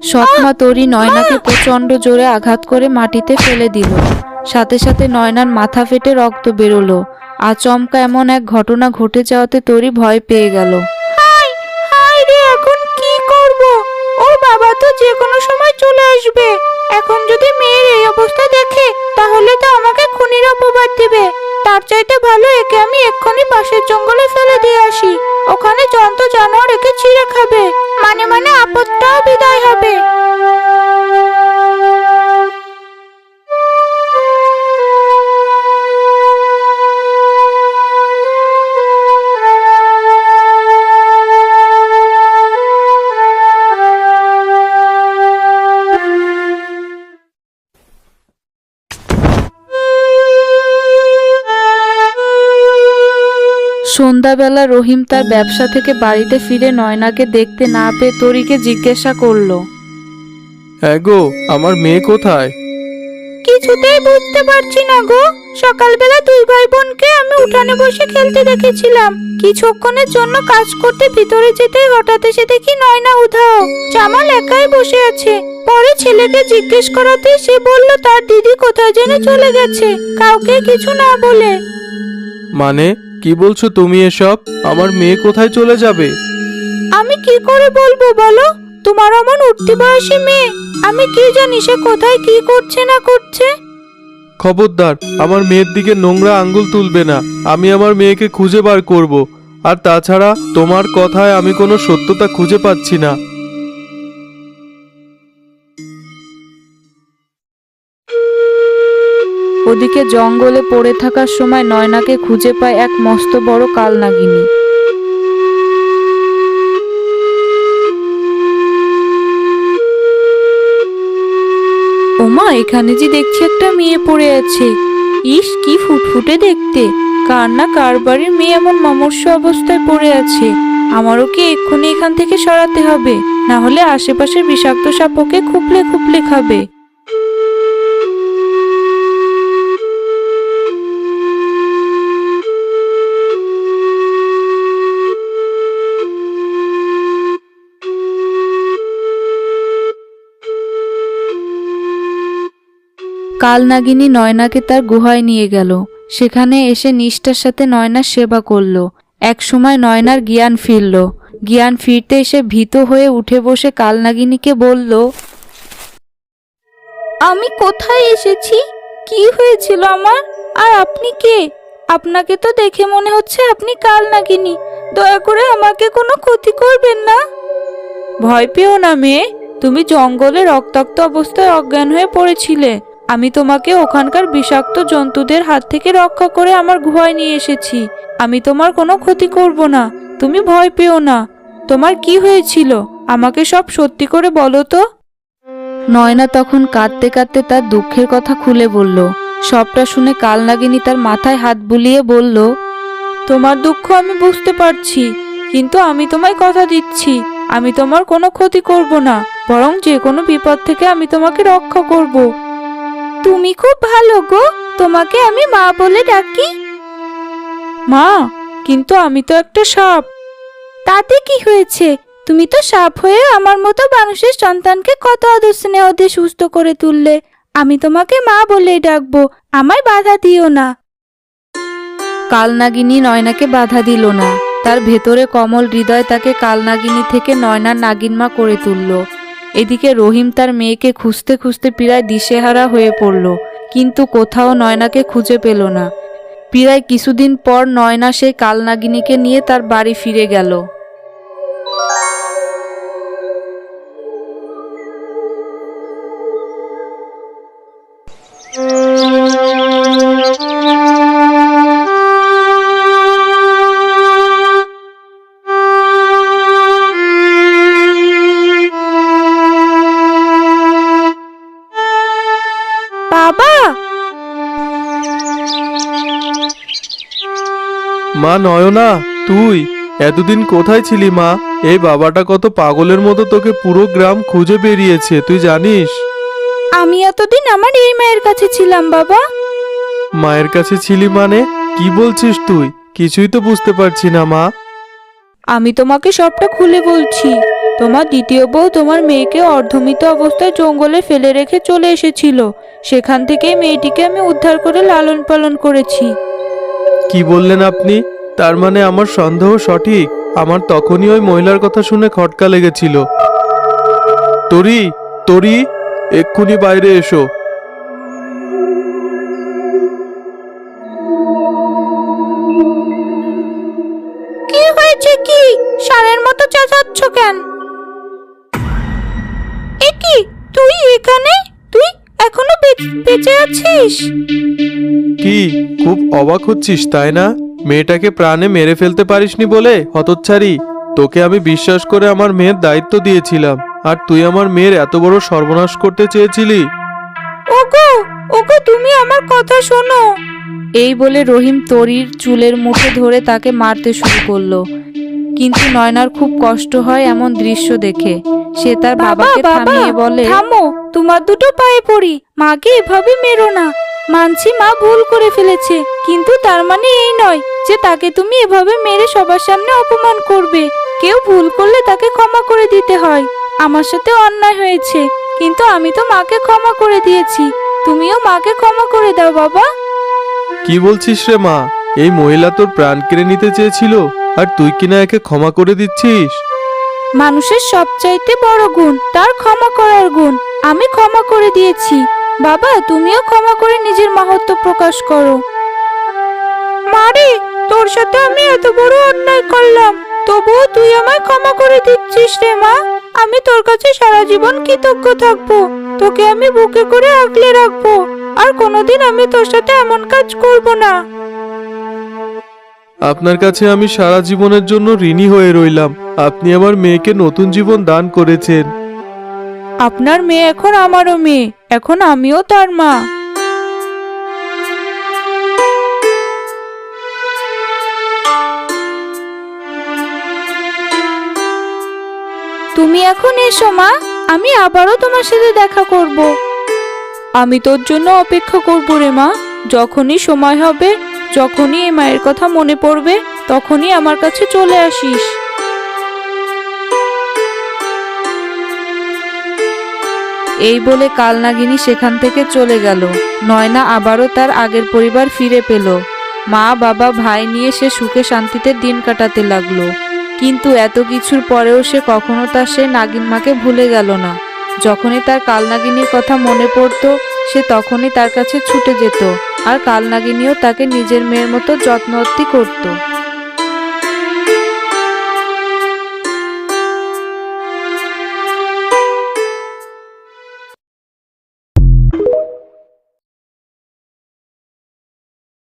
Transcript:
সৎমা তরি নয়নাকে প্রচন্ড জোরে আঘাত করে মাটিতে ফেলে দিল। সাথে সাথে নয়নার মাথা ফেটে রক্ত বেরোলো। আচমকা এমন এক ঘটনা ঘটে যাওয়াতে তরি ভয় পেয়ে গেল। এখন কি করব? ওর বাবা তো যে কোনো সময় চলে আসবে। এখন যদি মেয়ের এই অবস্থা দেখে তাহলে তো আমাকে খুনির অপবাদ দিবে। তার চাইতে ভালো একে আমি এক্ষুনি পাশের জঙ্গলে ফেলে দিয়ে আসি। ওখানে জন্তু জানোয়ার একে ছিঁড়ে খাবে, মানে আপদটাও বিদায় হবে। সন্ধ্যাবেলা রহিম তার ব্যবসা থেকে বাড়িতে ফিরে নয়নাকে দেখতে না পেয়ে তরিকে জিজ্ঞাসা করলো, গো, আমার মেয়ে কোথায়? কিছুতেই বুঝতে পারছি না গো। সকালবেলা দুই ভাই বোনকে আমি উঠানে বসে খেলতে দেখেছিলাম। কিছুক্ষণের জন্য কাজ করতে ভিতরে যেতেই হঠাৎ এসে দেখি নয়না উধাও। জামাল একাই বসে আছে। পরে ছেলেকে জিজ্ঞেস করাতে সে বলল তার দিদি কোথায় যেন চলে গেছে, কাউকে কিছু না বলে। মানে কি বলছো তুমি এসব? আমার মেয়ে কোথায় চলে যাবে? আমি কি করে বলবো বলো? তোমার এমন উঠতি বয়সী মেয়ে, আমি কি জানি সে কোথায় কি করছে না করছে। খবরদার, আমার মেয়ের দিকে নোংরা আঙ্গুল তুলবে না। আমি আমার মেয়েকে খুঁজে বার করব। আর তাছাড়া তোমার কথায় আমি কোনো সত্যতা খুঁজে পাচ্ছি না। ওদিকে জঙ্গলে পড়ে থাকার সময় নয়নাকে খুঁজে পায় এক মস্ত বড় কালনাগিনী। ওমা, এখানে যে দেখছি একটা মেয়ে পড়ে আছে। ইস, কি ফুটফুটে দেখতে। কার না কার বাড়ির মেয়ে এমন মমর্ষ অবস্থায় পড়ে আছে। আমারও কি এক্ষুনি এখান থেকে সরাতে হবে, না হলে আশেপাশের বিষাক্ত সাপ ওকে খুপলে খুপলে খাবে। কালনাগিনী নয়নাকে তার গুহায় নিয়ে গেল। সেখানে এসে নিষ্ঠার সাথে নয়নার সেবা করল। এক সময় নয়নার জ্ঞান ফিরল। জ্ঞান ফিরতে এসে ভীত হয়ে উঠে বসে কালনাগিনীকে বলল, আমি কোথায় এসেছি? কি হয়েছিল আমার? আর আপনি কে? আপনাকে তো দেখে মনে হচ্ছে আপনি কালনাগিনী। দয়া করে আমাকে কোনো ক্ষতি করবেন না। ভয় পেও না মেয়ে, তুমি জঙ্গলে রক্তাক্ত অবস্থায় অজ্ঞান হয়ে পড়েছিলে। আমি তোমাকে ওখানকার বিষাক্ত জন্তুদের হাত থেকে রক্ষা করে আমার গুহায় নিয়ে এসেছি। আমি তোমার কোনো ক্ষতি করব না, তুমি ভয় পেও না। তোমার কি হয়েছিল আমাকে সব সত্যি করে বলো তো। নয়না তখন কাঁদতে কাঁদতে তার দুঃখের কথা খুলে বলল। সবটা শুনে কালনাগিনী তার মাথায় হাত বুলিয়ে বলল, তোমার দুঃখ আমি বুঝতে পারছি, কিন্তু আমি তোমায় কথা দিচ্ছি আমি তোমার কোনো ক্ষতি করব না, বরং যে কোনো বিপদ থেকে আমি তোমাকে রক্ষা করব। তুমি খুব ভালো গো, তোমাকে আমি মা বলে ডাকি। মা? কিন্তু আমি তো একটা সাপ। তাতে কি হয়েছে? তুমি তো সাপ হয়ে আমার মতো মানুষের সন্তানকে কত আদর স্নেহ দিয়ে সুস্থ করে তুললে। আমি তোমাকে মা বলেই ডাকবো, আমায় বাধা দিও না। কালনাগিনী নয়নাকে বাধা দিল না। তার ভেতরে কমল হৃদয় তাকে কালনাগিনী থেকে নয়নার নাগিনমা করে তুলল। এদিকে রহিম তার মেয়েকে খুঁজতে খুঁজতে প্রায় দিশেহারা হয়ে পড়ল, কিন্তু কোথাও নয়নাকে খুঁজে পেল না। প্রায় কিছুদিন পর নয়না সেই কালনাগিনীকে নিয়ে তার বাড়ি ফিরে গেল। মা নয়না, তুই এতদিন কোথায় ছিলি মা? এই বাবাটা কত পাগলের মতো তোকে পুরো গ্রাম খুঁজে বেরিয়েছে, তুই জানিস? আমি এতদিন আমার এই মায়ের কাছে ছিলাম বাবা। মায়ের কাছে ছিলি মানে? কি বলছিস তুই? কিছুই তো বুঝতে পারছি না মা। আমি তোমাকে সবটা খুলে বলছি, তোমার দ্বিতীয় বউ তোমার মেয়েকে অর্ধমৃত অবস্থায় জঙ্গলে ফেলে রেখে চলে এসেছিল। সেখান থেকেই মেয়েটিকে আমি উদ্ধার করে লালন পালন করেছি। কি বললেন আপনি? তার মানে আমার সন্দেহ সঠিক। আমার তখনই ওই মহিলার কথা শুনে খটকা লেগেছিল। তরি, তরি, এক্ষুনি বাইরে এসো। কি হয়েছে? কি ষাঁড়ের মতো চেঁচাচ্ছ কেন? এ কি, তুই এখানে? তুই এখনো বেঁচে আছিস? কি, খুব অবাক হচ্ছিস তাই না? মেয়েটাকে প্রাণে মেরে ফেলতে পারিসনি বলে হতচ্ছাড়ি। তোকে আমি বিশ্বাস করে আমার মেয়ের দায়িত্ব দিয়েছিলাম, আর তুই আমার মেয়ের এত বড় সর্বনাশ করতে চেয়েছিলি। ওগো, ওগো, তুমি আমার কথা শোনো। এই বলে রহিম তরির চুলের মুঠে ধরে তাকে মারতে শুরু করলো। কিন্তু নয়নার খুব কষ্ট হয় এমন দৃশ্য দেখে। সে তার বাবাকে থামিয়ে বলে, থামো, তোমার দুটো পায়ে পড়ি, মাকে এভাবে মেরো না। মানছি মা ভুল করে ফেলেছে, কিন্তু তার মানে এই নয় যে তাকে তুমি এভাবে মেরে সবার সামনে অপমান করবে। কেউ ভুল করলে তাকে ক্ষমা করে দিতে হয়। আমার সাথে অন্যায় হয়েছে, কিন্তু আমি তো মাকে ক্ষমা করে দিয়েছি। তুমিও মাকে ক্ষমা করে দাও বাবা। কি বলছিস রে মা? এই মহিলা তোর প্রাণ কেড়ে নিতে চেয়েছিল, আর তুই কিনা একে ক্ষমা করে দিচ্ছিস? মানুষের সবচাইতে বড় গুণ তার ক্ষমা করার গুণ। আমি ক্ষমা করে দিয়েছি। বাবা, তুমিও ক্ষমা করে নিজের মাহাত্ম্য প্রকাশ করো। মারে, তোর সাথে আমি এত বড় অন্যায় করলাম, তবুও তুই আমায় ক্ষমা করে দিচ্ছিস রে মা। আমি তোর কাছে সারা জীবন কৃতজ্ঞ থাকবো। তোকে আমি বুকে করে আগলে রাখবো, আর কোনোদিন আমি তোর সাথে এমন কাজ করব না। আপনার কাছে আমি সারা জীবনের জন্য ঋণী হয়ে রইলাম। আপনি আমার মেয়েকে নতুন জীবন দান করেছেন। আপনার মেয়ে এখন আমারও মেয়ে, এখন আমিও তার মা। তুমি এখন এসো মা, আমি আবারও তোমার সাথে দেখা করব। আমি তোর জন্য অপেক্ষা করব রে মা। যখনই সময় হবে, যখনই এই মায়ের কথা মনে পড়বে, তখনই আমার কাছে চলে আসিস। এই বলে কালনাগিনী সেখান থেকে চলে গেল। নয়না আবারও তার আগের পরিবার ফিরে পেল। মা, বাবা, ভাই নিয়ে সে সুখে শান্তিতে দিন কাটাতে লাগলো। কিন্তু এত কিছুর পরেও সে কখনো তার সেই নাগিন মাকে ভুলে গেল না। যখনই তার কালনাগিনীর কথা মনে পড়তো, সে তখনই তার কাছে ছুটে যেত, আর কালনাগিনীও তাকে নিজের মেয়ের মতো যত্নআত্তি করত।